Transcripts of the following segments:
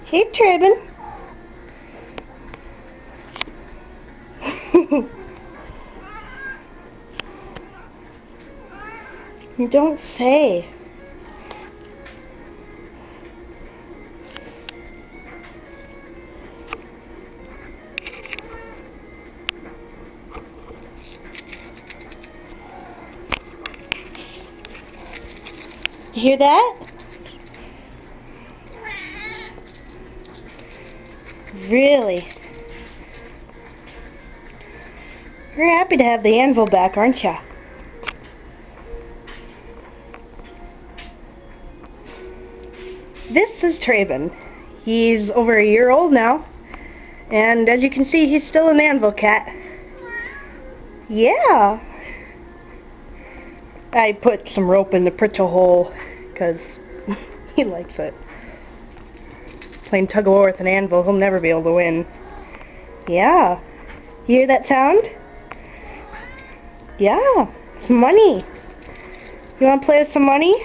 Hey, Tírében. You don't say. You hear that? Really? You're happy to have the Anvil back, aren't ya? This is Tírében. He's over a year old now, and as you can see, he's still an Anvil Cat. Yeah. I put some rope in the pritchel hole because he likes it. Playing tug of war with an anvil, he'll never be able to win. Yeah. You hear that sound? Yeah. It's money. You want to play with some money?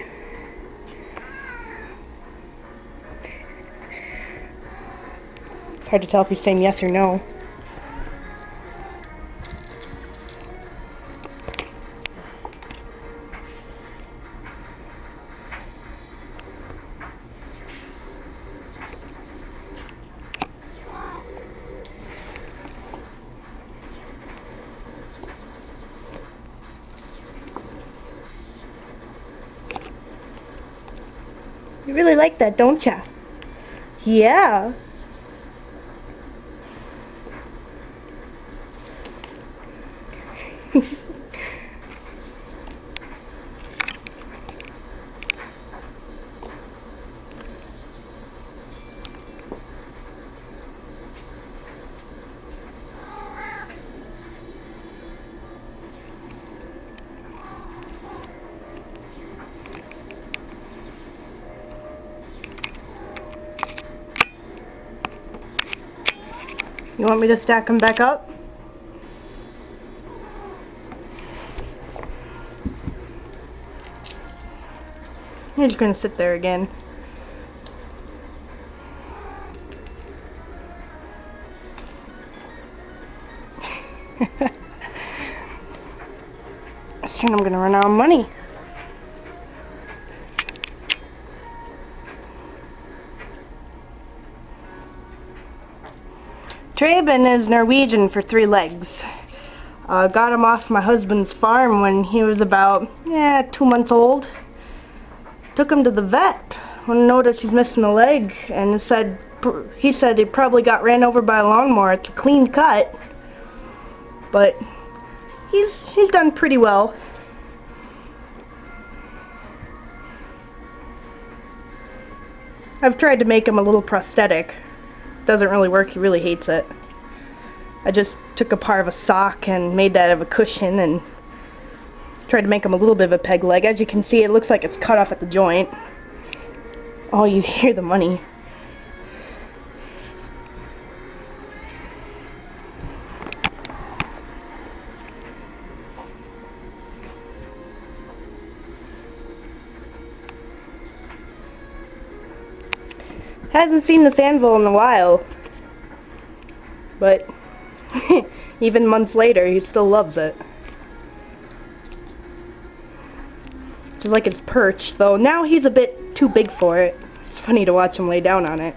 It's hard to tell if he's saying yes or no. You really like that, don't ya? Yeah. You want me to stack them back up? You're just gonna sit there again. Soon I'm gonna run out of money. Tírében is Norwegian for 3 legs. Got him off my husband's farm when he was about 2 months old. Took him to the vet when I noticed he's missing a leg, and he said he probably got ran over by a lawnmower. It's a clean cut, but he's done pretty well. I've tried to make him a little prosthetic. Doesn't really work. He really hates it. I just took a part of a sock and made that out of a cushion and tried to make him a little bit of a peg leg. As you can see, it looks like it's cut off at the joint. Oh, you hear the money. Hasn't seen this anvil in a while, but even months later, he still loves it. Just like his perch, though now he's a bit too big for it. It's funny to watch him lay down on it.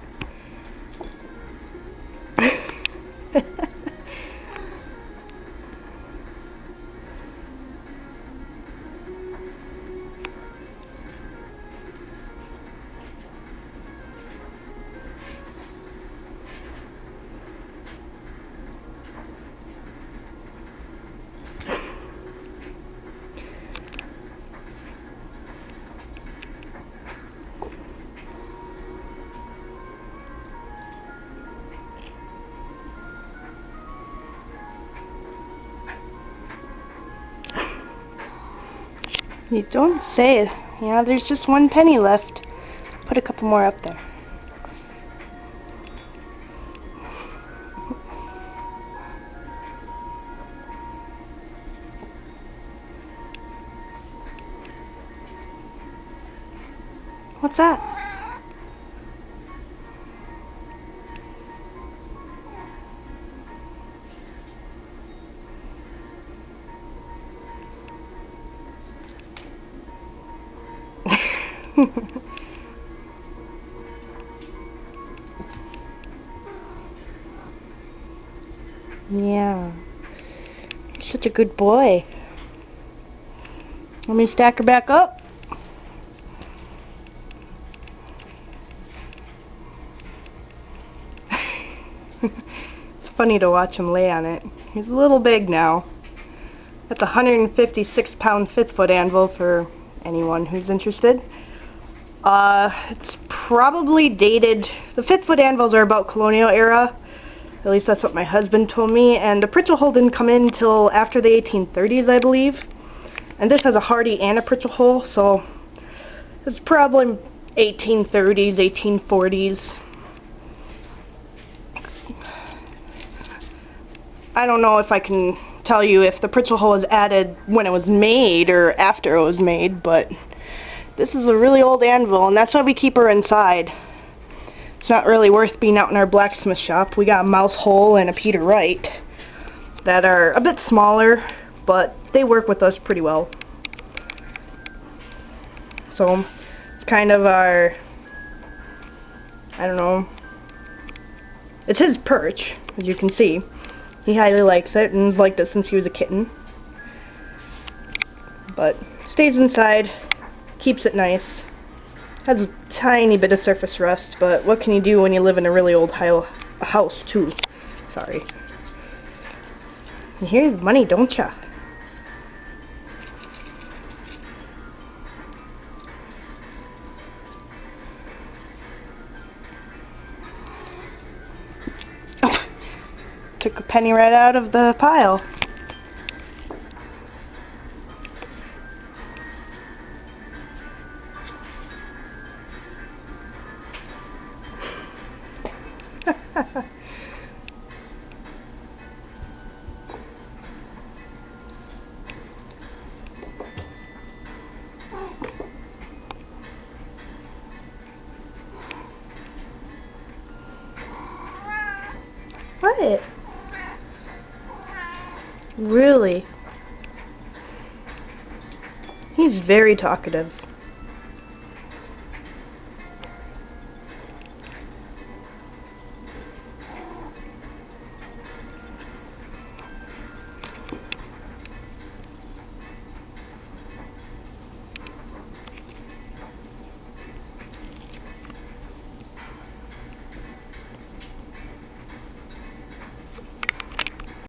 You don't say. Yeah, there's just 1 penny left. Put a couple more up there. What's that? Yeah. You're such a good boy. Let me stack her back up. It's funny to watch him lay on it. He's a little big now. That's a 156-pound 5th-foot anvil for anyone who's interested. It's probably dated. The 5th-foot anvils are about colonial era. At least that's what my husband told me. And the pritchel hole didn't come in until after the 1830s, I believe. And this has a hardy and a pritchel hole, so it's probably 1830s, 1840s. I don't know if I can tell you if the pritchel hole was added when it was made or after it was made, but this is a really old anvil, and that's why we keep her inside. It's not really worth being out in our blacksmith shop. We got a mouse hole and a Peter Wright that are a bit smaller, but they work with us pretty well. So it's kind of our, I don't know, it's his perch, as you can see. He highly likes it and has liked it since he was a kitten. But stays inside, keeps it nice. Has a tiny bit of surface rust, but what can you do when you live in a really old house too? Sorry. You hear the money, don't ya? Took a penny right out of the pile. What? Really? He's very talkative.